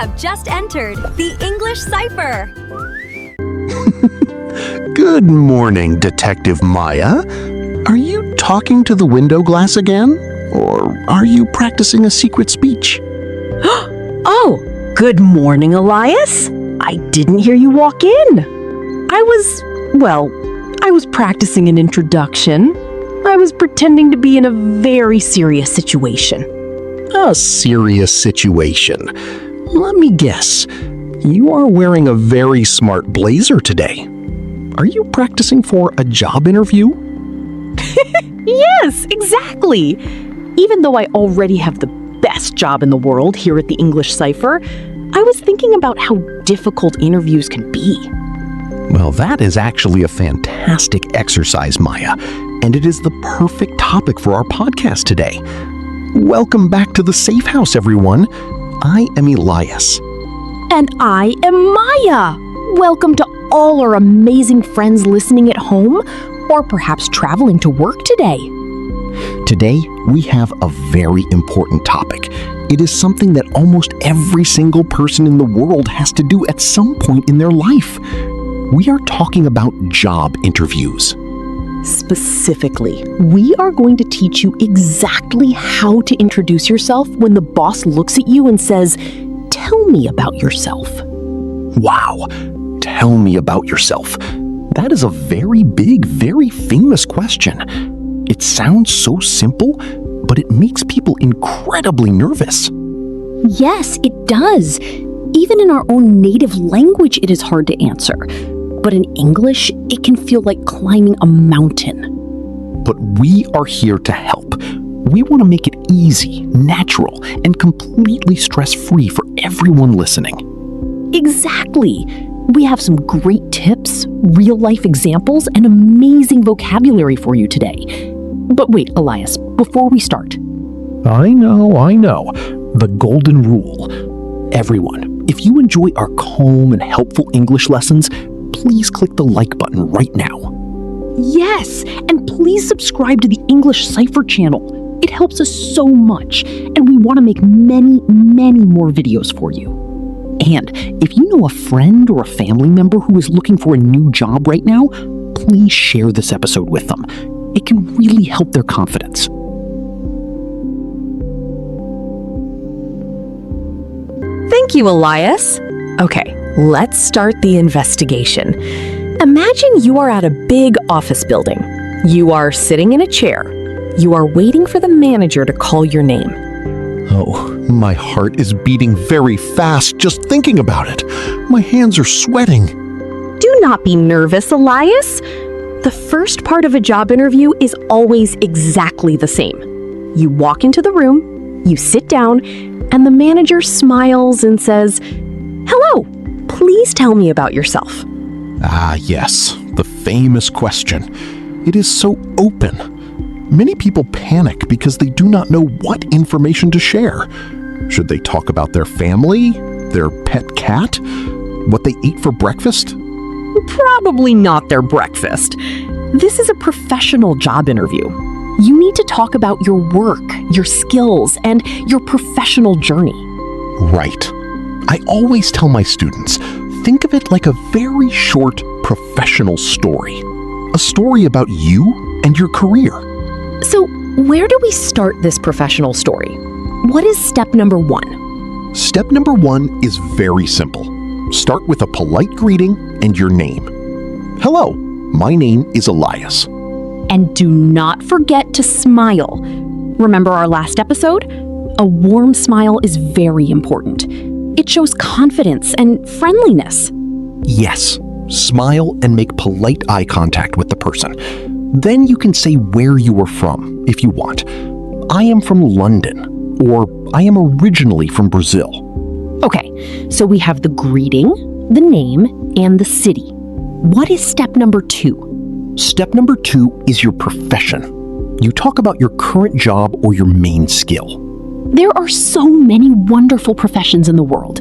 have just entered the English Cipher. Good morning, Detective Maya. Are you talking to the window glass again? Or are you practicing a secret speech? Oh, good morning, Elias. I didn't hear you walk in. I was practicing an introduction. I was pretending to be in a very serious situation. A serious situation. Let me guess. You are wearing a very smart blazer today. Are you practicing for a job interview? Yes, exactly. Even though I already have the best job in the world here at the English Cipher, I was thinking about how difficult interviews can be. Well, that is actually a fantastic exercise, Maya, and it is the perfect topic for our podcast today. Welcome back to the Safe House, everyone. I am Elias. And I am Maya. Welcome to all our amazing friends listening at home or perhaps traveling to work today. Today, we have a very important topic. It is something that almost every single person in the world has to do at some point in their life. We are talking about job interviews. Specifically, we are going to teach you exactly how to introduce yourself when the boss looks at you and says, "Tell me about yourself." Wow, tell me about yourself. That is a very big, very famous question. It sounds so simple, but it makes people incredibly nervous. Yes, it does. Even in our own native language, it is hard to answer. But in English, it can feel like climbing a mountain. But we are here to help. We want to make it easy, natural, and completely stress-free for everyone listening. Exactly. We have some great tips, real-life examples, and amazing vocabulary for you today. But wait, Elias, before we start. I know. The golden rule. Everyone, if you enjoy our calm and helpful English lessons, please click the like button right now. Yes, and please subscribe to the English Cipher channel. It helps us so much, and we want to make many, many more videos for you. And if you know a friend or a family member who is looking for a new job right now, please share this episode with them. It can really help their confidence. Thank you, Elias. Okay, let's start the investigation. Imagine you are at a big office building. You are sitting in a chair. You are waiting for the manager to call your name. Oh, my heart is beating very fast just thinking about it. My hands are sweating. Do not be nervous, Elias. The first part of a job interview is always exactly the same. You walk into the room, you sit down, and the manager smiles and says, "Hello, please tell me about yourself." Ah, yes, the famous question. It is so open. Many people panic because they do not know what information to share. Should they talk about their family, their pet cat, what they ate for breakfast? Probably not their breakfast. This is a professional job interview. You need to talk about your work, your skills, and your professional journey. Right. I always tell my students, think of it like a very short professional story. A story about you and your career. So, where do we start this professional story? What is step number 1? Step number 1 is very simple. Start with a polite greeting and your name. Hello, my name is Elias. And do not forget to smile. Remember our last episode? A warm smile is very important. It shows confidence and friendliness. Yes, smile and make polite eye contact with the person. Then you can say where you are from, if you want. I am from London, or I am originally from Brazil. Okay, so we have the greeting, the name, and the city. What is step number 2? Step number 2 is your profession. You talk about your current job or your main skill. There are so many wonderful professions in the world.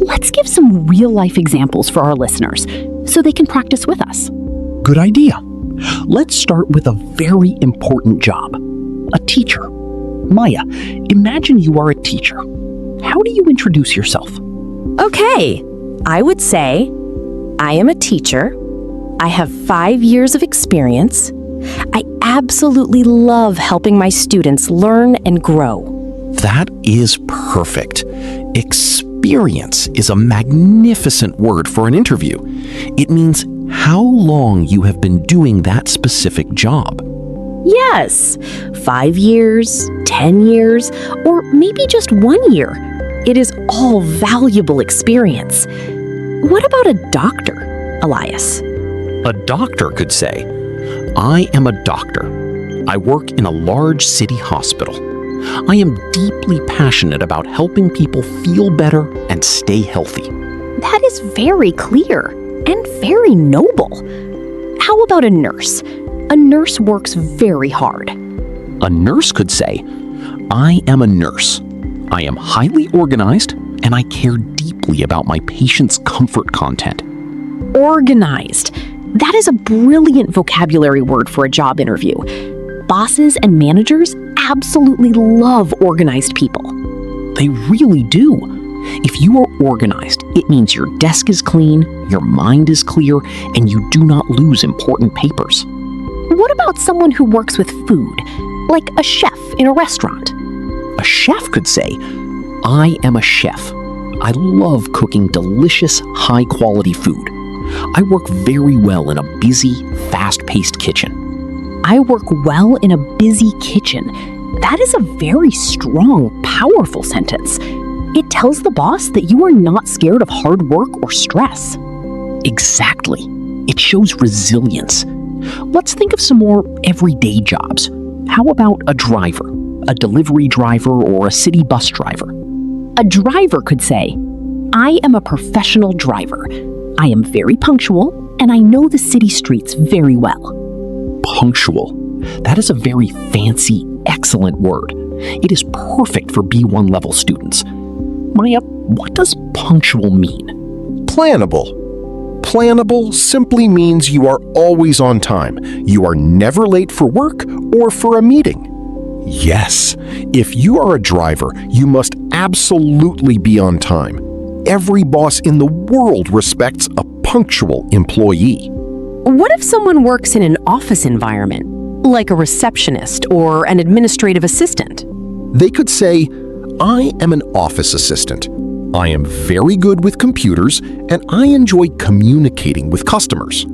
Let's give some real-life examples for our listeners so they can practice with us. Good idea. Let's start with a very important job, a teacher. Maya, imagine you are a teacher. How do you introduce yourself? Okay, I would say I am a teacher. I have 5 years of experience. I absolutely love helping my students learn and grow. That is perfect. Experience is a magnificent word for an interview. It means how long you have been doing that specific job. Yes, 5 years, 10 years, or maybe just 1 year. It is all valuable experience. What about a doctor, Elias? A doctor could say, I am a doctor. I work in a large city hospital. I am deeply passionate about helping people feel better and stay healthy. That is very clear and very noble. How about a nurse? A nurse works very hard. A nurse could say, I am a nurse. I am highly organized and I care deeply about my patients' comfort content. Organized. That is a brilliant vocabulary word for a job interview. Bosses and managers absolutely love organized people. They really do. If you are organized, it means your desk is clean, your mind is clear, and you do not lose important papers. What about someone who works with food, like a chef in a restaurant? A chef could say, I am a chef. I love cooking delicious, high-quality food. I work very well in a busy, fast-paced kitchen. I work well in a busy kitchen. That is a very strong, powerful sentence. It tells the boss that you are not scared of hard work or stress. Exactly. It shows resilience. Let's think of some more everyday jobs. How about a driver, a delivery driver, or a city bus driver? A driver could say, I am a professional driver. I am very punctual, and I know the city streets very well. Punctual. That is a very fancy, excellent word. It is perfect for B1 level students. Maya, what does punctual mean? Plannable. Plannable simply means you are always on time. You are never late for work or for a meeting. Yes, if you are a driver, you must absolutely be on time. Every boss in the world respects a punctual employee. What if someone works in an office environment, like a receptionist or an administrative assistant? They could say, I am an office assistant. I am very good with computers and I enjoy communicating with customers.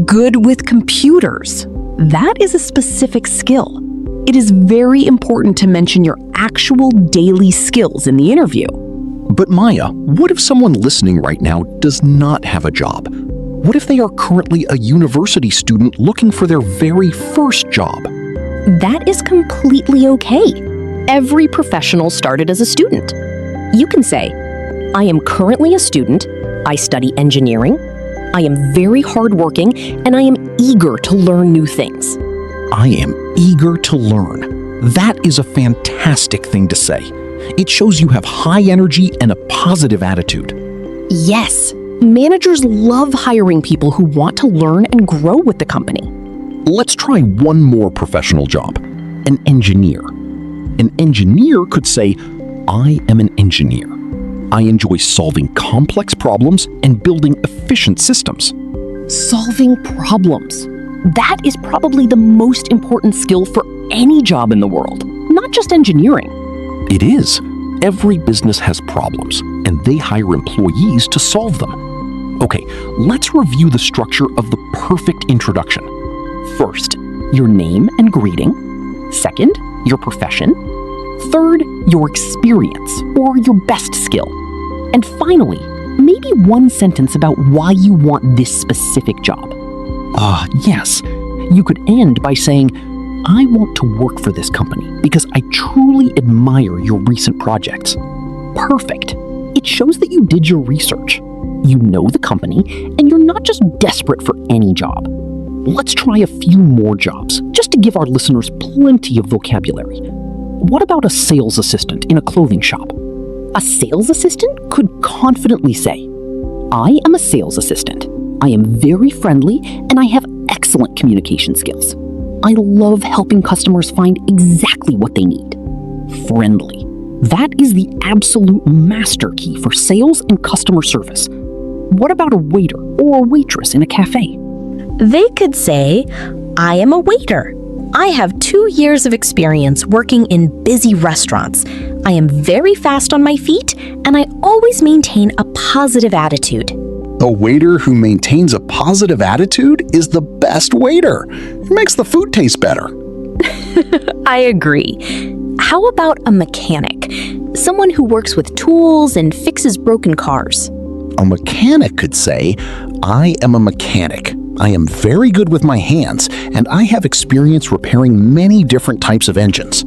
Good with computers. That is a specific skill. It is very important to mention your actual daily skills in the interview. But Maya, what if someone listening right now does not have a job? What if they are currently a university student looking for their very first job? That is completely okay. Every professional started as a student. You can say, I am currently a student, I study engineering, I am very hardworking, and I am eager to learn new things. I am eager to learn. That is a fantastic thing to say. It shows you have high energy and a positive attitude. Yes, managers love hiring people who want to learn and grow with the company. Let's try one more professional job. An engineer. An engineer could say, I am an engineer. I enjoy solving complex problems and building efficient systems. Solving problems. That is probably the most important skill for any job in the world, not just engineering. It is. Every business has problems, and they hire employees to solve them. Okay, let's review the structure of the perfect introduction. First, your name and greeting. Second, your profession. Third, your experience or your best skill. And finally, maybe one sentence about why you want this specific job. Yes, you could end by saying, I want to work for this company because I truly admire your recent projects. Perfect. It shows that you did your research. You know the company, and you're not just desperate for any job. Let's try a few more jobs, just to give our listeners plenty of vocabulary. What about a sales assistant in a clothing shop? A sales assistant could confidently say, I am a sales assistant. I am very friendly, and I have excellent communication skills. I love helping customers find exactly what they need. Friendly. That is the absolute master key for sales and customer service. What about a waiter or waitress in a cafe? They could say, I am a waiter. I have 2 years of experience working in busy restaurants. I am very fast on my feet, and I always maintain a positive attitude. A waiter who maintains a positive attitude is the best waiter. It makes the food taste better. I agree. How about a mechanic? Someone who works with tools and fixes broken cars. A mechanic could say, I am a mechanic. I am very good with my hands, and I have experience repairing many different types of engines.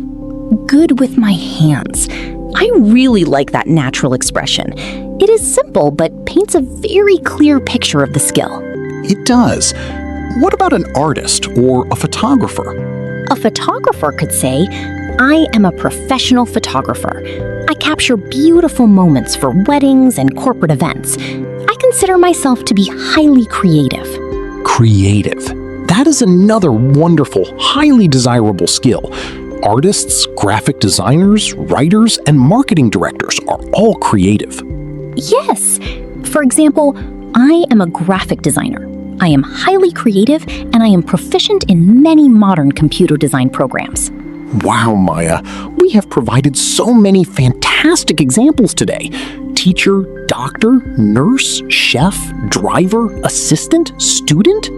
Good with my hands. I really like that natural expression. It is simple, but paints a very clear picture of the skill. It does. What about an artist or a photographer? A photographer could say, I am a professional photographer. I capture beautiful moments for weddings and corporate events. I consider myself to be highly creative. Creative. That is another wonderful, highly desirable skill. Artists, graphic designers, writers, and marketing directors are all creative. Yes. For example, I am a graphic designer. I am highly creative, and I am proficient in many modern computer design programs. Wow, Maya, we have provided so many fantastic examples today. Teacher, doctor, nurse, chef, driver, assistant, student.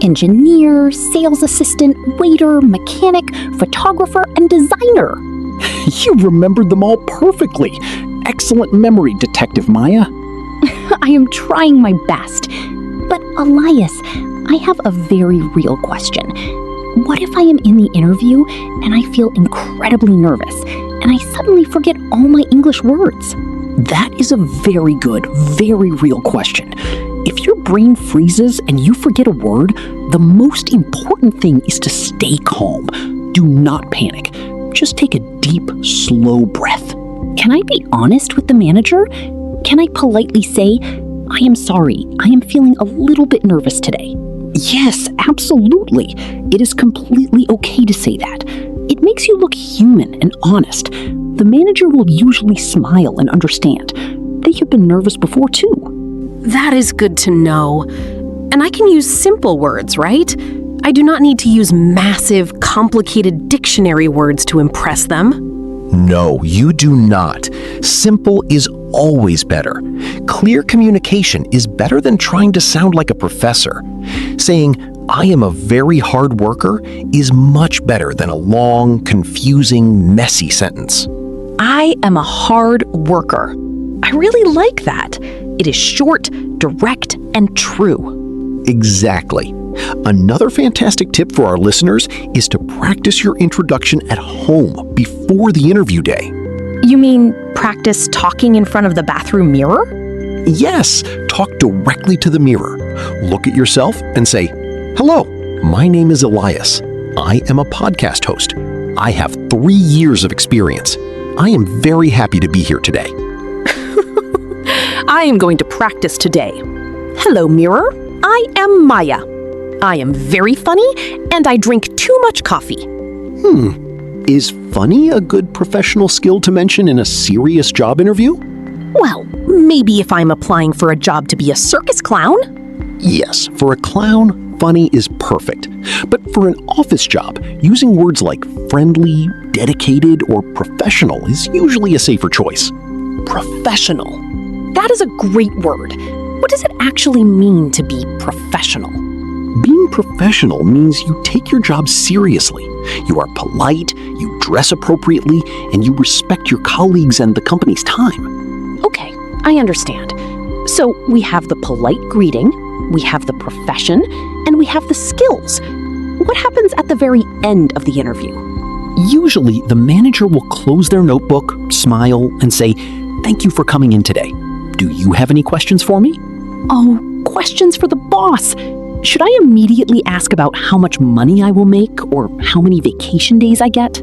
Engineer, sales assistant, waiter, mechanic, photographer, and designer. You remembered them all perfectly. Excellent memory, Detective Maya. I am trying my best. But Elias, I have a very real question. What if I am in the interview and I feel incredibly nervous and I suddenly forget all my English words? That is a very good, very real question. If your brain freezes and you forget a word, the most important thing is to stay calm. Do not panic. Just take a deep, slow breath. Can I be honest with the manager? Can I politely say, I am sorry, I am feeling a little bit nervous today? Yes, absolutely. It is completely okay to say that. It makes you look human and honest. The manager will usually smile and understand. They have been nervous before too. That is good to know. And I can use simple words, right? I do not need to use massive, complicated dictionary words to impress them. No, you do not. Simple is always better. Clear communication is better than trying to sound like a professor. Saying, I am a very hard worker is much better than a long, confusing, messy sentence. I am a hard worker. I really like that. It is short, direct, and true. Exactly. Another fantastic tip for our listeners is to practice your introduction at home before the interview day. You mean practice talking in front of the bathroom mirror? Yes, talk directly to the mirror. Look at yourself and say, hello, my name is Elias. I am a podcast host. I have 3 years of experience. I am very happy to be here today. I am going to practice today. Hello, mirror. I am Maya. I am very funny, and I drink too much coffee. Is funny a good professional skill to mention in a serious job interview? Well, maybe if I'm applying for a job to be a circus clown. Yes, for a clown, funny is perfect. But for an office job, using words like friendly, dedicated, or professional is usually a safer choice. Professional. That is a great word. What does it actually mean to be professional? Being professional means you take your job seriously. You are polite, you dress appropriately, and you respect your colleagues and the company's time. Okay, I understand. So we have the polite greeting, we have the profession, and we have the skills. What happens at the very end of the interview? Usually, the manager will close their notebook, smile, and say, "Thank you for coming in today. Do you have any questions for me?" Oh, questions for the boss. Should I immediately ask about how much money I will make or how many vacation days I get?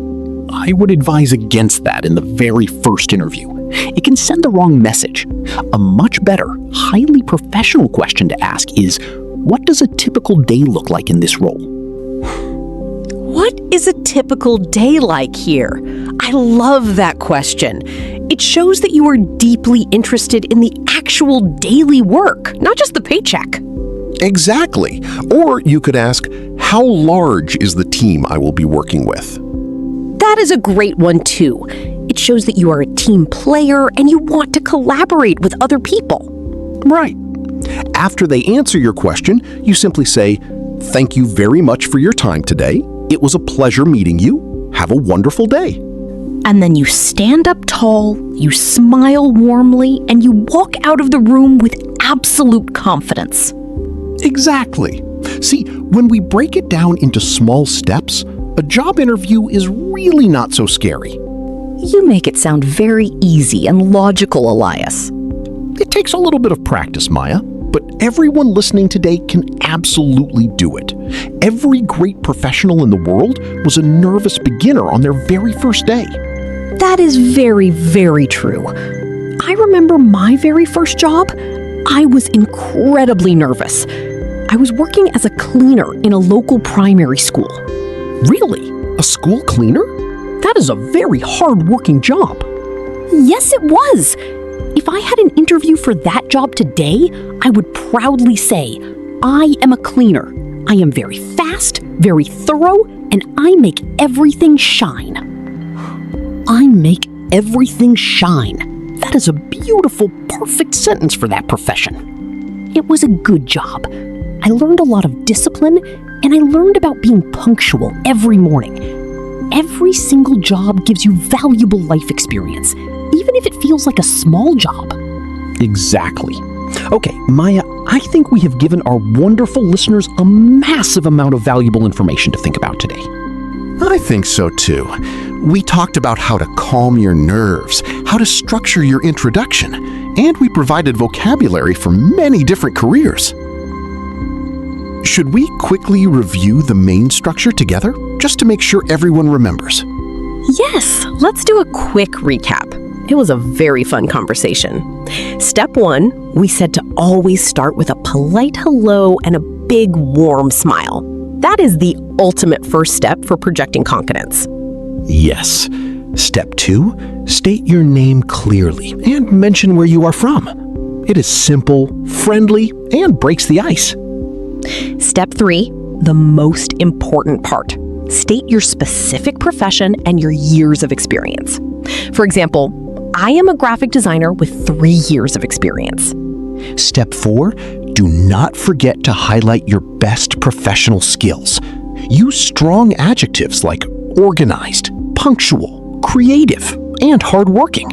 I would advise against that in the very first interview. It can send the wrong message. A much better, highly professional question to ask is, what does a typical day look like in this role? What is a typical day like here? I love that question. It shows that you are deeply interested in the actual daily work, not just the paycheck. Exactly. Or you could ask, how large is the team I will be working with? That is a great one too. It shows that you are a team player and you want to collaborate with other people. Right. After they answer your question, you simply say, "Thank you very much for your time today. It was a pleasure meeting you. Have a wonderful day." And then you stand up tall, you smile warmly, and you walk out of the room with absolute confidence. Exactly. See, when we break it down into small steps, a job interview is really not so scary. You make it sound very easy and logical, Elias. It takes a little bit of practice, Maya, but everyone listening today can absolutely do it. Every great professional in the world was a nervous beginner on their very first day. That is very, very true. I remember my very first job. I was incredibly nervous. I was working as a cleaner in a local primary school. Really? A school cleaner? That is a very hard-working job. Yes, it was. If I had an interview for that job today, I would proudly say, I am a cleaner. I am very fast, very thorough, and I make everything shine. I make everything shine. That is a beautiful, perfect sentence for that profession. It was a good job. I learned a lot of discipline, and I learned about being punctual every morning. Every single job gives you valuable life experience, even if it feels like a small job. Exactly. Okay, Maya, I think we have given our wonderful listeners a massive amount of valuable information to think about today. I think so too. We talked about how to calm your nerves, how to structure your introduction, and we provided vocabulary for many different careers. Should we quickly review the main structure together, just to make sure everyone remembers? Yes, let's do a quick recap. It was a very fun conversation. Step 1, we said to always start with a polite hello and a big warm smile. That is the ultimate first step for projecting confidence. Yes. Step 2, state your name clearly and mention where you are from. It is simple, friendly, and breaks the ice. Step 3, the most important part. State your specific profession and your years of experience. For example, I am a graphic designer with 3 years of experience. Step 4, do not forget to highlight your best professional skills. Use strong adjectives like organized, punctual, creative, and hardworking.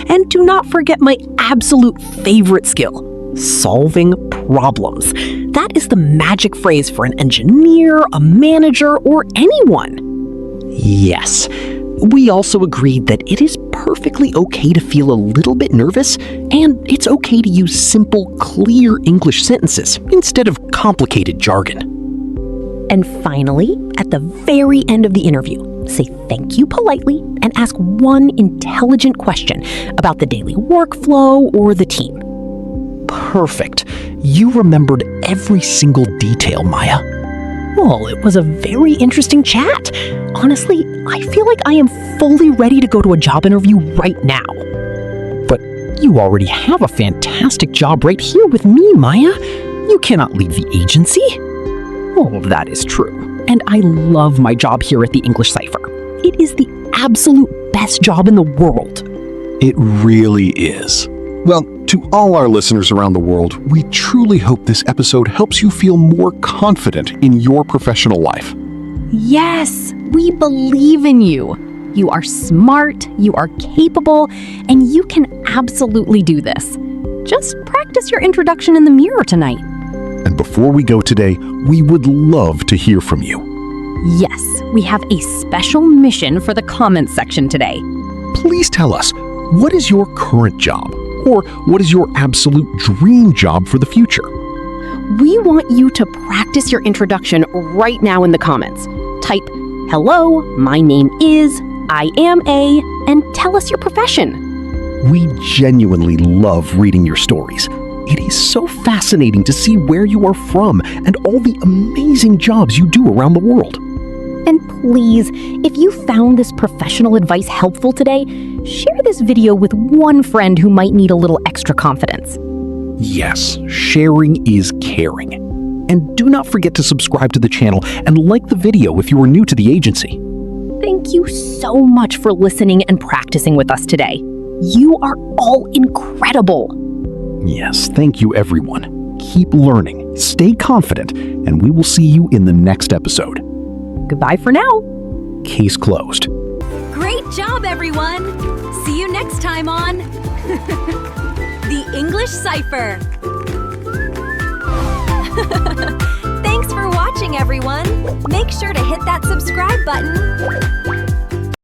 And do not forget my absolute favorite skill, solving problems. That is the magic phrase for an engineer, a manager, or anyone. Yes. We also agreed that it is perfectly okay to feel a little bit nervous, and it's okay to use simple, clear English sentences instead of complicated jargon. And finally, at the very end of the interview, say thank you politely and ask one intelligent question about the daily workflow or the team. Perfect. You remembered every single detail, Maya. Well, it was a very interesting chat. Honestly, I feel like I am fully ready to go to a job interview right now. But you already have a fantastic job right here with me, Maya. You cannot leave the agency. Oh, that is true. And I love my job here at the English Cipher. It is the absolute best job in the world. It really is. Well, to all our listeners around the world, we truly hope this episode helps you feel more confident in your professional life. Yes, we believe in you. You are smart, you are capable, and you can absolutely do this. Just practice your introduction in the mirror tonight. And before we go today, we would love to hear from you. Yes, we have a special mission for the comments section today. Please tell us, what is your current job? Or what is your absolute dream job for the future? We want you to practice your introduction right now in the comments. Type, "Hello, my name is, I am a," and tell us your profession. We genuinely love reading your stories. It is so fascinating to see where you are from and all the amazing jobs you do around the world. And please, if you found this professional advice helpful today, share this video with one friend who might need a little extra confidence. Yes, sharing is caring. And do not forget to subscribe to the channel and like the video if you are new to the agency. Thank you so much for listening and practicing with us today. You are all incredible. Yes, thank you everyone. Keep learning, stay confident, and we will see you in the next episode. Goodbye for now. Case closed. Great job, everyone! See you next time on the English Cipher. Thanks for watching, everyone. Make sure to hit that subscribe button.